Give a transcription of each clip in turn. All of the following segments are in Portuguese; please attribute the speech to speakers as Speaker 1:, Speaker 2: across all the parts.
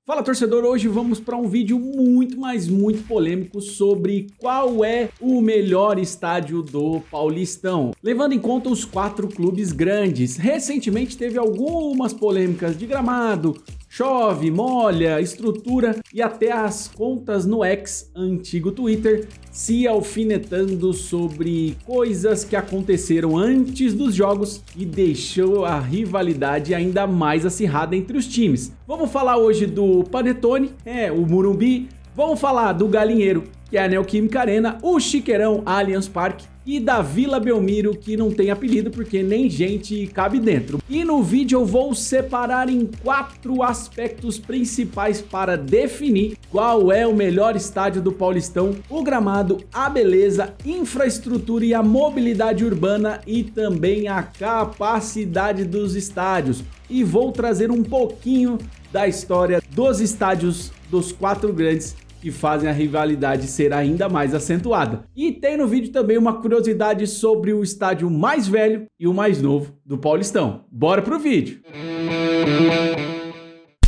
Speaker 1: Fala, torcedor, hoje vamos para um vídeo muito polêmico sobre qual é o melhor estádio do Paulistão, levando em conta os 4 clubes grandes. Recentemente teve algumas polêmicas de gramado, chove, molha, estrutura e até as contas no X, antigo Twitter, se alfinetando sobre coisas que aconteceram antes dos jogos e deixou a rivalidade ainda mais acirrada entre os times. Vamos falar hoje do Panetone, o Morumbi, vamos falar do Galinheiro, que é a Neoquímica Arena, o Chiqueirão Allianz Parque e da Vila Belmiro, que não tem apelido porque nem gente cabe dentro. E no vídeo eu vou separar em 4 aspectos principais para definir qual é o melhor estádio do Paulistão: o gramado, a beleza, infraestrutura e a mobilidade urbana e também a capacidade dos estádios. E vou trazer um pouquinho da história dos estádios dos 4 grandes que fazem a rivalidade ser ainda mais acentuada. E tem no vídeo também uma curiosidade sobre o estádio mais velho e o mais novo do Paulistão. Bora pro vídeo!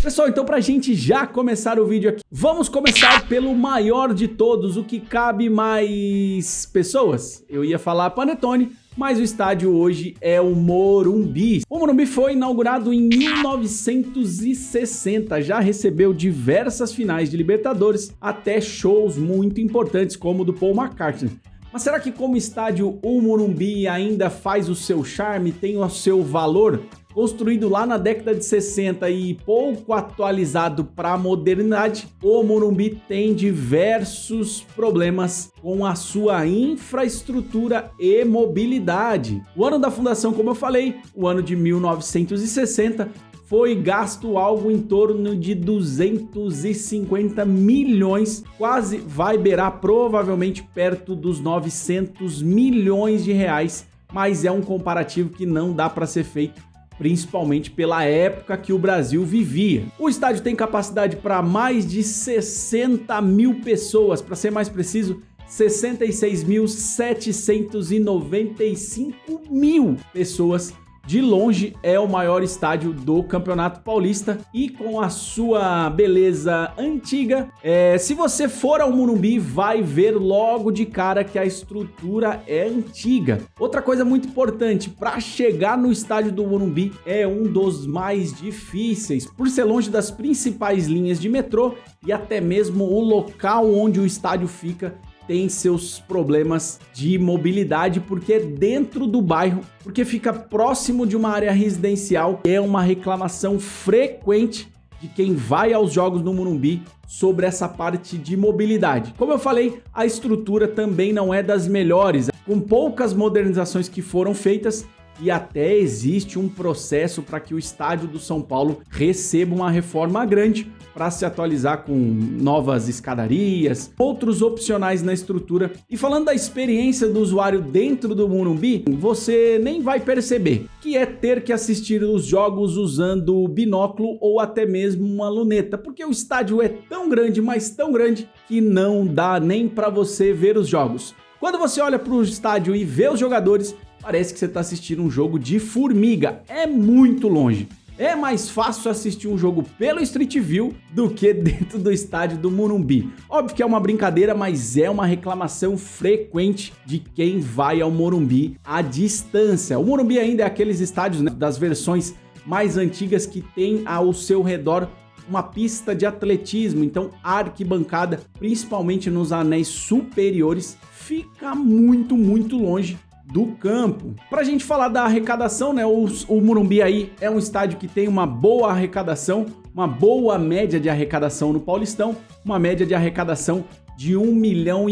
Speaker 1: Pessoal, então pra gente já começar o vídeo aqui, vamos começar pelo maior de todos, o que cabe mais pessoas. Eu ia falar Panetone, mas o estádio hoje é o Morumbi. O Morumbi foi inaugurado em 1960, já recebeu diversas finais de Libertadores, até shows muito importantes como o do Paul McCartney. Mas será que como estádio o Morumbi ainda faz o seu charme, tem o seu valor? Construído lá na década de 60 e pouco atualizado para a modernidade, o Morumbi tem diversos problemas com a sua infraestrutura e mobilidade. O ano da fundação, como eu falei, o ano de 1960, foi gasto algo em torno de 250 milhões, quase vai beirar provavelmente perto dos 900 milhões de reais, mas é um comparativo que não dá para ser feito, principalmente pela época que o Brasil vivia. O estádio tem capacidade para mais de 60 mil pessoas, para ser mais preciso, 66.795 mil pessoas. De longe é o maior estádio do Campeonato Paulista e com a sua beleza antiga, se você for ao Morumbi vai ver logo de cara que a estrutura é antiga. Outra coisa muito importante, para chegar no estádio do Morumbi é um dos mais difíceis, por ser longe das principais linhas de metrô e até mesmo o local onde o estádio fica tem seus problemas de mobilidade, porque é dentro do bairro, porque fica próximo de uma área residencial. É uma reclamação frequente de quem vai aos jogos no Morumbi sobre essa parte de mobilidade. Como eu falei, a estrutura também não é das melhores, com poucas modernizações que foram feitas, e até existe um processo para que o estádio do São Paulo receba uma reforma grande para se atualizar com novas escadarias, outros opcionais na estrutura. E falando da experiência do usuário dentro do Morumbi, você nem vai perceber que é ter que assistir os jogos usando binóculo ou até mesmo uma luneta, porque o estádio é tão grande, mas tão grande, que não dá nem para você ver os jogos. Quando você olha para o estádio e vê os jogadores, parece que você está assistindo um jogo de formiga, é muito longe. É mais fácil assistir um jogo pelo Street View do que dentro do estádio do Morumbi. Óbvio que é uma brincadeira, mas é uma reclamação frequente de quem vai ao Morumbi à distância. O Morumbi ainda é aqueles estádios, né, das versões mais antigas que tem ao seu redor uma pista de atletismo, então a arquibancada, principalmente nos anéis superiores, fica muito longe do campo. Pra gente falar da arrecadação, né, o Morumbi aí é um estádio que tem uma boa arrecadação, uma boa média de arrecadação no Paulistão, uma média de arrecadação de 1,5 milhão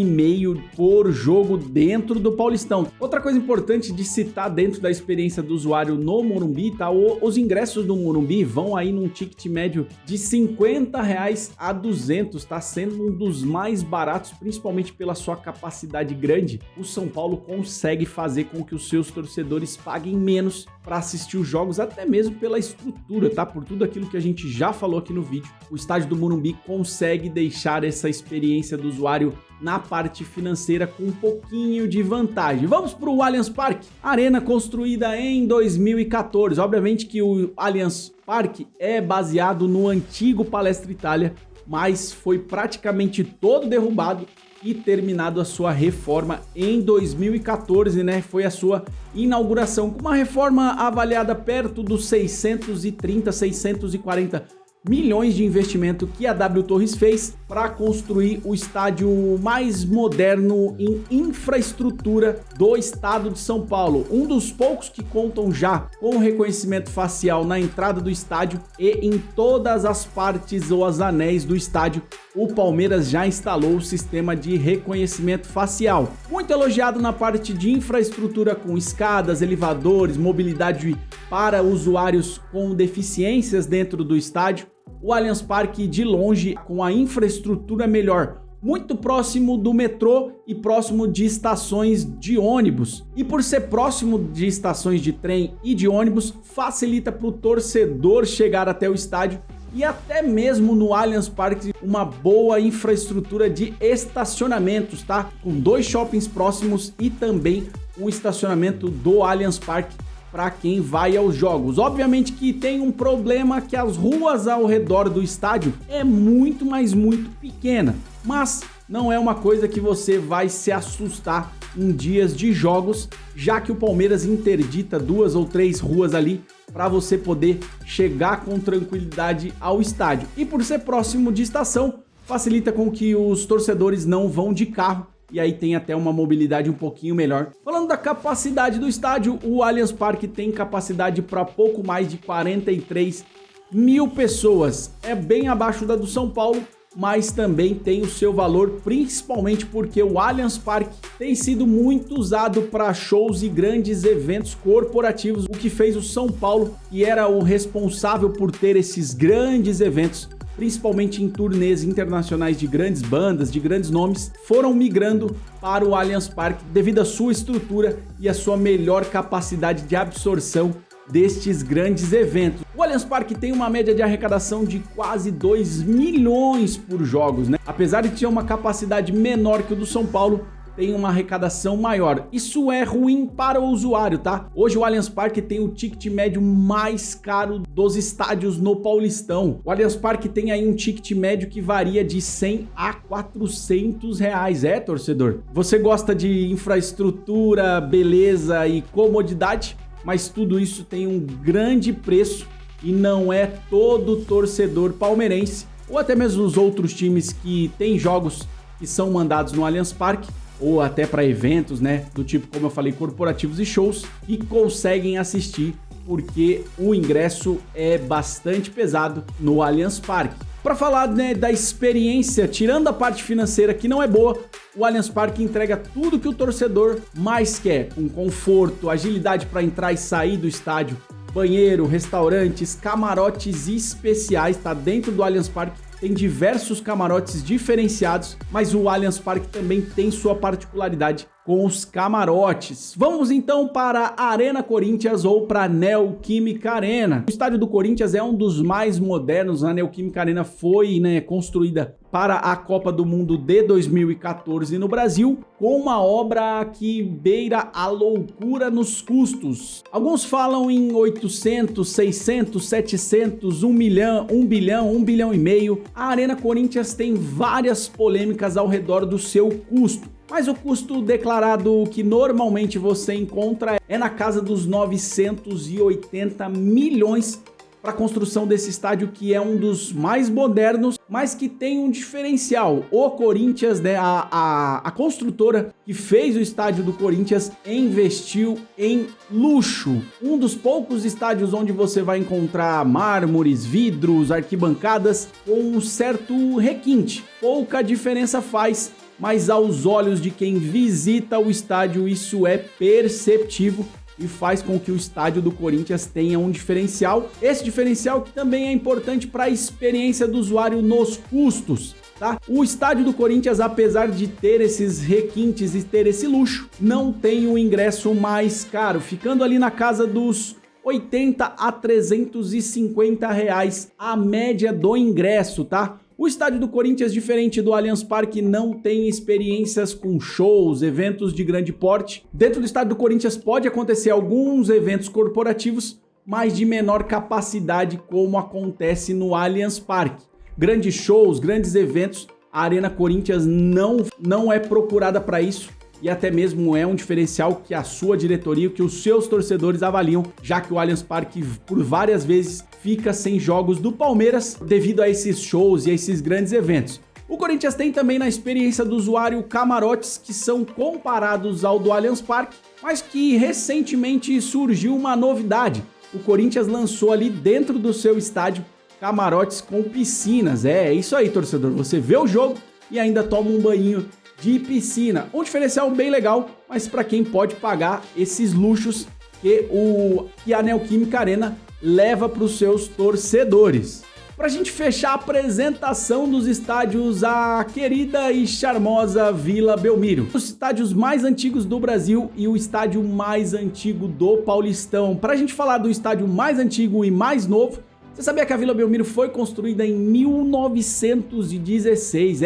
Speaker 1: por jogo dentro do Paulistão. Outra coisa importante de citar dentro da experiência do usuário no Morumbi, tá? Os ingressos do Morumbi vão aí num ticket médio de R$50 a R$200, tá sendo um dos mais baratos, principalmente pela sua capacidade grande. O São Paulo consegue fazer com que os seus torcedores paguem menos para assistir os jogos, até mesmo pela estrutura, tá? Por tudo aquilo que a gente já falou aqui no vídeo, o estádio do Morumbi consegue deixar essa experiência do usuário na parte financeira com um pouquinho de vantagem. Vamos para o Allianz Parque, arena construída em 2014. Obviamente que o Allianz Parque é baseado no antigo Palestra Itália, mas foi praticamente todo derrubado e terminado a sua reforma em 2014, né? Foi a sua inauguração, com uma reforma avaliada perto dos 640 milhões de investimento que a W Torres fez para construir o estádio mais moderno em infraestrutura do estado de São Paulo. Um dos poucos que contam já com reconhecimento facial na entrada do estádio e em todas as partes ou as anéis do estádio. O Palmeiras já instalou o sistema de reconhecimento facial. Muito elogiado na parte de infraestrutura com escadas, elevadores, mobilidade para usuários com deficiências dentro do estádio. O Allianz Parque, de longe, com a infraestrutura melhor, muito próximo do metrô e próximo de estações de ônibus. E por ser próximo de estações de trem e de ônibus, facilita para o torcedor chegar até o estádio e até mesmo no Allianz Parque uma boa infraestrutura de estacionamentos, tá? Com 2 shoppings próximos e também um estacionamento do Allianz Parque para quem vai aos jogos. Obviamente que tem um problema, que as ruas ao redor do estádio é muito, mas muito pequena, mas não é uma coisa que você vai se assustar em dias de jogos, já que o Palmeiras interdita 2 ou 3 ruas ali para você poder chegar com tranquilidade ao estádio. E por ser próximo de estação, facilita com que os torcedores não vão de carro, e aí tem até uma mobilidade um pouquinho melhor. Falando da capacidade do estádio, o Allianz Parque tem capacidade para pouco mais de 43 mil pessoas. É bem abaixo da do São Paulo, mas também tem o seu valor, principalmente porque o Allianz Parque tem sido muito usado para shows e grandes eventos corporativos, o que fez o São Paulo, que era o responsável por ter esses grandes eventos, principalmente em turnês internacionais de grandes bandas, de grandes nomes, foram migrando para o Allianz Parque devido à sua estrutura e à sua melhor capacidade de absorção destes grandes eventos. O Allianz Parque tem uma média de arrecadação de quase 2 milhões por jogos, né? Apesar de ter uma capacidade menor que o do São Paulo, tem uma arrecadação maior. Isso é ruim para o usuário, tá? Hoje o Allianz Parque tem o ticket médio mais caro dos estádios no Paulistão. O Allianz Parque tem aí um ticket médio que varia de 100 a 400 reais. É, torcedor? Você gosta de infraestrutura, beleza e comodidade, mas tudo isso tem um grande preço e não é todo torcedor palmeirense ou até mesmo os outros times que têm jogos que são mandados no Allianz Parque ou até para eventos, né, do tipo, como eu falei, corporativos e shows, e conseguem assistir porque o ingresso é bastante pesado no Allianz Parque. Para falar, né, da experiência, tirando a parte financeira que não é boa, o Allianz Parque entrega tudo que o torcedor mais quer, com conforto, agilidade para entrar e sair do estádio, banheiro, restaurantes, camarotes especiais, tá dentro do Allianz Parque. Tem diversos camarotes diferenciados, mas o Allianz Parque também tem sua particularidade com os camarotes. Vamos então para a Arena Corinthians ou para a Neoquímica Arena. O estádio do Corinthians é um dos mais modernos. A Neoquímica Arena foi, né, construída para a Copa do Mundo de 2014 no Brasil, com uma obra que beira a loucura nos custos. Alguns falam em 800, 600, 700, 1 milhão, 1 bilhão, 1 bilhão e meio. A Arena Corinthians tem várias polêmicas ao redor do seu custo, mas o custo declarado que normalmente você encontra é na casa dos 980 milhões para a construção desse estádio, que é um dos mais modernos, mas que tem um diferencial. O Corinthians, né, a construtora que fez o estádio do Corinthians investiu em luxo. Um dos poucos estádios onde você vai encontrar mármores, vidros, arquibancadas com um certo requinte. Pouca diferença faz, mas aos olhos de quem visita o estádio isso é perceptível e faz com que o estádio do Corinthians tenha um diferencial. Esse diferencial que também é importante para a experiência do usuário nos custos, tá? O estádio do Corinthians, apesar de ter esses requintes e ter esse luxo, não tem o ingresso mais caro, ficando ali na casa dos 80 a 350 reais a média do ingresso, tá? O estádio do Corinthians, diferente do Allianz Parque, não tem experiências com shows, eventos de grande porte. Dentro do estádio do Corinthians pode acontecer alguns eventos corporativos, mas de menor capacidade, como acontece no Allianz Parque. Grandes shows, grandes eventos, a Arena Corinthians não é procurada para isso, e até mesmo é um diferencial que a sua diretoria, que os seus torcedores avaliam, já que o Allianz Parque por várias vezes fica sem jogos do Palmeiras devido a esses shows e a esses grandes eventos. O Corinthians tem também na experiência do usuário camarotes que são comparados ao do Allianz Parque, mas que recentemente surgiu uma novidade. O Corinthians lançou ali dentro do seu estádio camarotes com piscinas. É isso aí, torcedor. Você vê o jogo e ainda toma um banho de piscina. Um diferencial bem legal, mas para quem pode pagar esses luxos que a Neoquímica Arena leva para os seus torcedores. Para a gente fechar a apresentação dos estádios, a querida e charmosa Vila Belmiro. Os estádios mais antigos do Brasil e o estádio mais antigo do Paulistão. Para a gente falar do estádio mais antigo e mais novo, você sabia que a Vila Belmiro foi construída em 1916?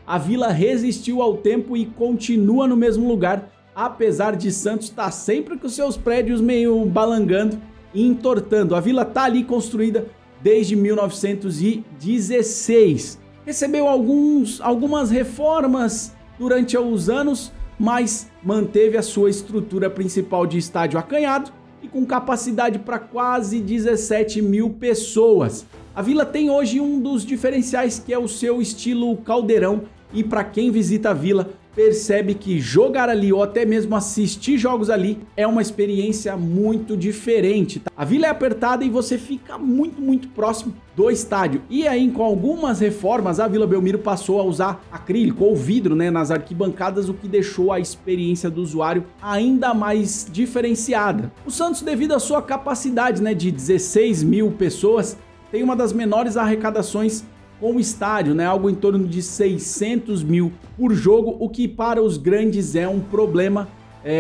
Speaker 1: A vila resistiu ao tempo e continua no mesmo lugar, apesar de Santos estar sempre com seus prédios meio balangando e entortando. A vila está ali construída desde 1916. Recebeu algumas reformas durante os anos, mas manteve a sua estrutura principal de estádio acanhado e com capacidade para quase 17 mil pessoas. A vila tem hoje um dos diferenciais, que é o seu estilo caldeirão, e para quem visita a vila percebe que jogar ali ou até mesmo assistir jogos ali é uma experiência muito diferente, tá? A vila é apertada e você fica muito próximo do estádio. E aí, com algumas reformas, a Vila Belmiro passou a usar acrílico ou vidro, nas arquibancadas, o que deixou a experiência do usuário ainda mais diferenciada. O Santos, devido à sua capacidade, de 16 mil pessoas, tem uma das menores arrecadações com o estádio, algo em torno de 600 mil por jogo, o que para os grandes é um problema.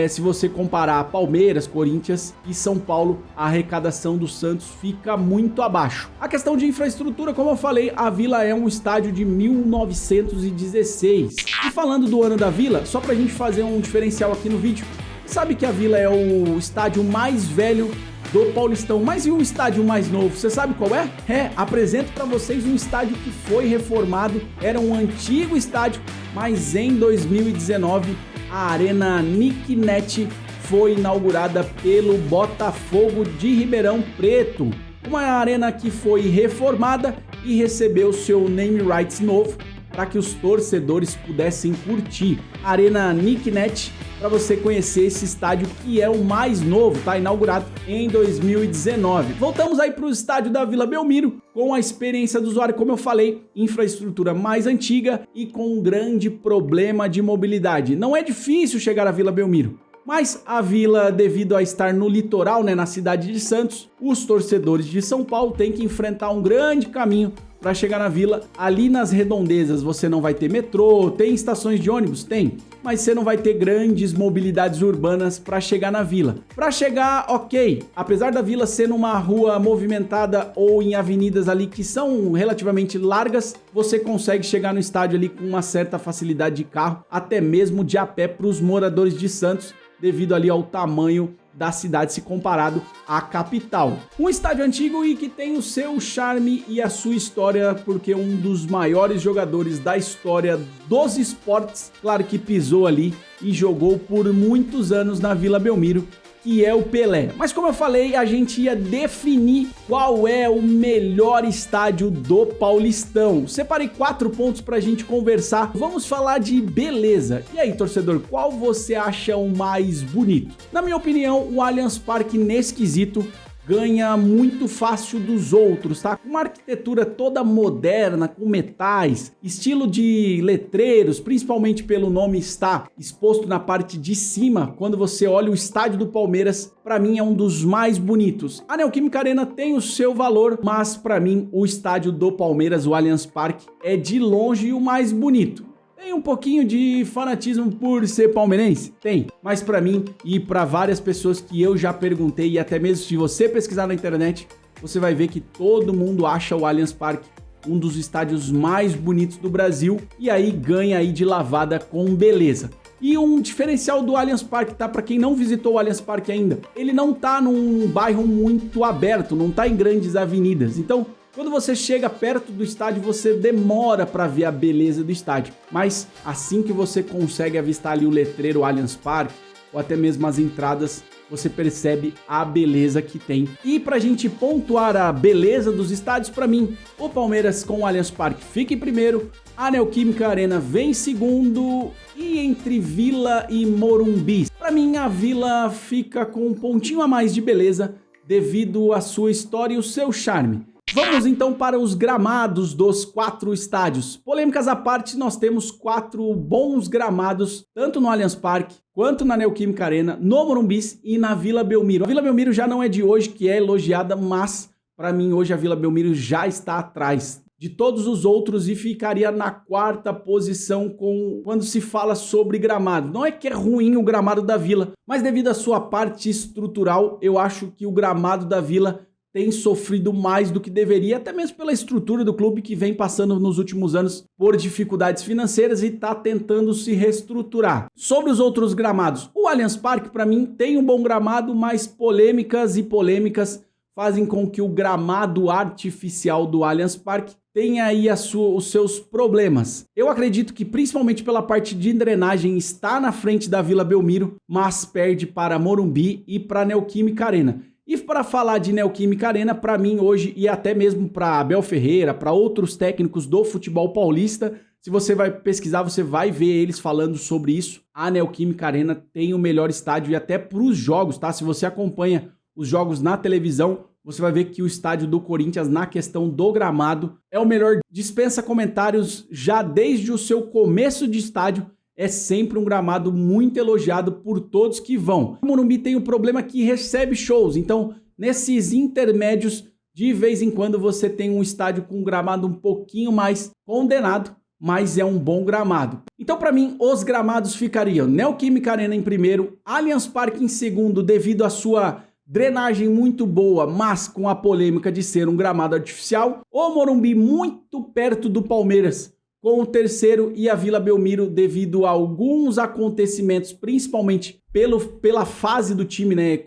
Speaker 1: Se você comparar Palmeiras, Corinthians e São Paulo, a arrecadação do Santos fica muito abaixo. A questão de infraestrutura, como eu falei, a Vila é um estádio de 1916. E falando do ano da Vila, só pra gente fazer um diferencial aqui no vídeo, sabe que a Vila é o estádio mais velho do Paulistão, mas e o estádio mais novo? Você sabe qual é? Apresento para vocês um estádio que foi reformado, era um antigo estádio, mas em 2019 a Arena Nicknet foi inaugurada pelo Botafogo de Ribeirão Preto, uma arena que foi reformada e recebeu seu name rights novo para que os torcedores pudessem curtir. Arena Nicknet, para você conhecer esse estádio que é o mais novo, tá inaugurado em 2019. Voltamos aí para o estádio da Vila Belmiro, com a experiência do usuário, como eu falei, infraestrutura mais antiga e com um grande problema de mobilidade. Não é difícil chegar à Vila Belmiro, mas a vila, devido a estar no litoral, na cidade de Santos, os torcedores de São Paulo têm que enfrentar um grande caminho para chegar na vila. Ali nas redondezas você não vai ter metrô, tem estações de ônibus? Tem, mas você não vai ter grandes mobilidades urbanas para chegar na vila. Para chegar, ok, apesar da vila ser numa rua movimentada ou em avenidas ali que são relativamente largas, você consegue chegar no estádio ali com uma certa facilidade de carro, até mesmo de a pé para os moradores de Santos, devido ali ao tamanho da cidade se comparado à capital. Um estádio antigo e que tem o seu charme e a sua história, porque um dos maiores jogadores da história dos esportes, claro que pisou ali e jogou por muitos anos na Vila Belmiro, que é o Pelé. Mas como eu falei, a gente ia definir qual é o melhor estádio do Paulistão. Separei 4 pontos pra gente conversar. Vamos falar de beleza. E aí, torcedor, qual você acha o mais bonito? Na minha opinião, o Allianz Parque nesse quesito ganha muito fácil dos outros, tá? Uma arquitetura toda moderna, com metais, estilo de letreiros, principalmente pelo nome estar exposto na parte de cima. Quando você olha o estádio do Palmeiras, para mim é um dos mais bonitos. A Neoquímica Arena tem o seu valor, mas para mim o estádio do Palmeiras, o Allianz Parque, é de longe o mais bonito. Tem um pouquinho de fanatismo por ser palmeirense? Tem. Mas pra mim e pra várias pessoas que eu já perguntei, e até mesmo se você pesquisar na internet, você vai ver que todo mundo acha o Allianz Parque um dos estádios mais bonitos do Brasil, e aí ganha aí de lavada com beleza. E um diferencial do Allianz Parque, tá? Para quem não visitou o Allianz Parque ainda, ele não tá num bairro muito aberto, não tá em grandes avenidas. Então, quando você chega perto do estádio, você demora para ver a beleza do estádio. Mas assim que você consegue avistar ali o letreiro Allianz Parque, ou até mesmo as entradas, você percebe a beleza que tem. E pra gente pontuar a beleza dos estádios, para mim, o Palmeiras com o Allianz Parque fica em primeiro, a Neoquímica Arena vem em segundo, e entre Vila e Morumbi, para mim a Vila fica com um pontinho a mais de beleza devido à sua história e o seu charme. Vamos então para os gramados dos 4 estádios. Polêmicas à parte, nós temos 4 bons gramados, tanto no Allianz Parque, quanto na Neoquímica Arena, no Morumbi e na Vila Belmiro. A Vila Belmiro já não é de hoje que é elogiada, mas para mim hoje a Vila Belmiro já está atrás de todos os outros e ficaria na 4ª posição quando se fala sobre gramado. Não é que é ruim o gramado da Vila, mas devido à sua parte estrutural, eu acho que o gramado da Vila tem sofrido mais do que deveria, até mesmo pela estrutura do clube que vem passando nos últimos anos por dificuldades financeiras e está tentando se reestruturar. Sobre os outros gramados, o Allianz Parque para mim tem um bom gramado, mas polêmicas fazem com que o gramado artificial do Allianz Parque tenha aí os seus problemas. Eu acredito que principalmente pela parte de drenagem está na frente da Vila Belmiro, mas perde para Morumbi e para Neoquímica Arena. E para falar de Neoquímica Arena, para mim hoje, e até mesmo para Abel Ferreira, para outros técnicos do futebol paulista, se você vai pesquisar, você vai ver eles falando sobre isso. A Neoquímica Arena tem o melhor estádio e até para os jogos, tá? Se você acompanha os jogos na televisão, você vai ver que o estádio do Corinthians, na questão do gramado, é o melhor. Dispensa comentários já desde o seu começo de estádio. É sempre um gramado muito elogiado por todos que vão. O Morumbi tem o problema que recebe shows, então nesses intermédios, de vez em quando você tem um estádio com um gramado um pouquinho mais condenado, mas é um bom gramado. Então para mim, os gramados ficariam Neoquímica Arena em primeiro, Allianz Parque em segundo devido à sua drenagem muito boa, mas com a polêmica de ser um gramado artificial, o Morumbi muito perto do Palmeiras, com o terceiro e a Vila Belmiro devido a alguns acontecimentos, principalmente pela fase do time, né,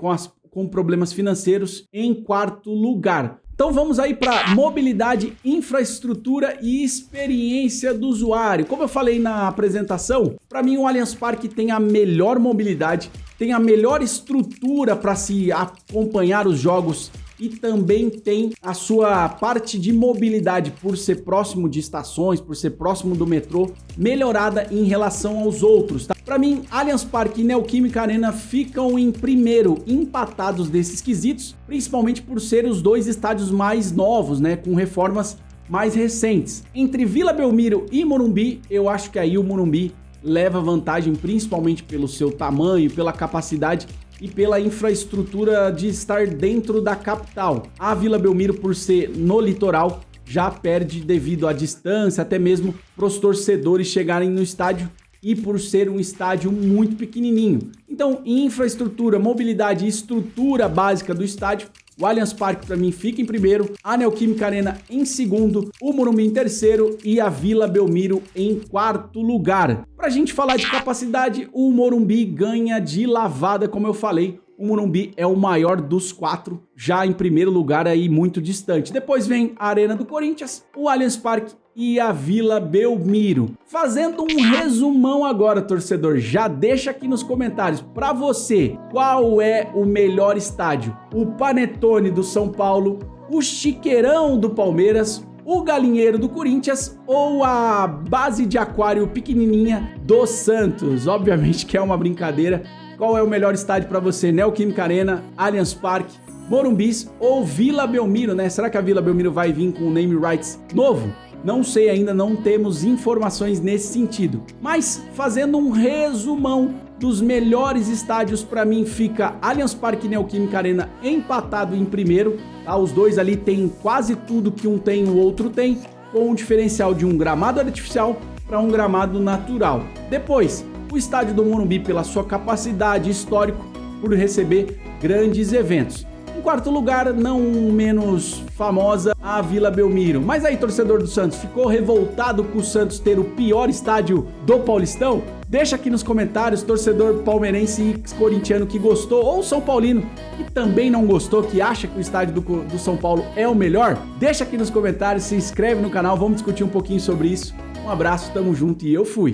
Speaker 1: com problemas financeiros, em 4º lugar. Então vamos aí para mobilidade, infraestrutura e experiência do usuário. Como eu falei na apresentação, para mim o Allianz Parque tem a melhor mobilidade, tem a melhor estrutura para se acompanhar os jogos e também tem a sua parte de mobilidade por ser próximo de estações, por ser próximo do metrô, melhorada em relação aos outros, tá? Para mim, Allianz Parque e Neoquímica Arena ficam em primeiro, empatados desses quesitos, principalmente por ser os 2 estádios mais novos, né, com reformas mais recentes. Entre Vila Belmiro e Morumbi, eu acho que aí o Morumbi leva vantagem, principalmente pelo seu tamanho, pela capacidade e pela infraestrutura de estar dentro da capital. A Vila Belmiro, por ser no litoral, já perde devido à distância, até mesmo para os torcedores chegarem no estádio e por ser um estádio muito pequenininho. Então, em infraestrutura, mobilidade e estrutura básica do estádio, o Allianz Parque para mim fica em primeiro, a Neoquímica Arena em segundo, o Morumbi em terceiro e a Vila Belmiro em 4º lugar. Para a gente falar de capacidade, o Morumbi ganha de lavada, como eu falei. O Morumbi é o maior dos 4, já em primeiro lugar aí muito distante. Depois vem a Arena do Corinthians, o Allianz Parque e a Vila Belmiro. Fazendo um resumão agora, torcedor, já deixa aqui nos comentários para você qual é o melhor estádio: o Panetone do São Paulo, o Chiqueirão do Palmeiras, o Galinheiro do Corinthians ou a base de aquário pequenininha do Santos? Obviamente que é uma brincadeira. Qual é o melhor estádio para você? Neoquímica Arena, Allianz Parque, Morumbis ou Vila Belmiro, né? Será que a Vila Belmiro vai vir com o name rights novo? Não sei ainda, não temos informações nesse sentido. Mas fazendo um resumão dos melhores estádios, para mim fica Allianz Parque e Neoquímica Arena empatado em primeiro. Tá? Os dois ali têm quase tudo que um tem, o outro tem, com um diferencial de um gramado artificial para um gramado natural. Depois, o estádio do Morumbi pela sua capacidade histórica por receber grandes eventos. Em quarto lugar, não menos famosa, a Vila Belmiro. Mas aí, torcedor do Santos, ficou revoltado com o Santos ter o pior estádio do Paulistão? Deixa aqui nos comentários, torcedor palmeirense e corintiano que gostou, ou São Paulino que também não gostou, que acha que o estádio do São Paulo é o melhor. Deixa aqui nos comentários, se inscreve no canal, vamos discutir um pouquinho sobre isso. Um abraço, tamo junto e eu fui!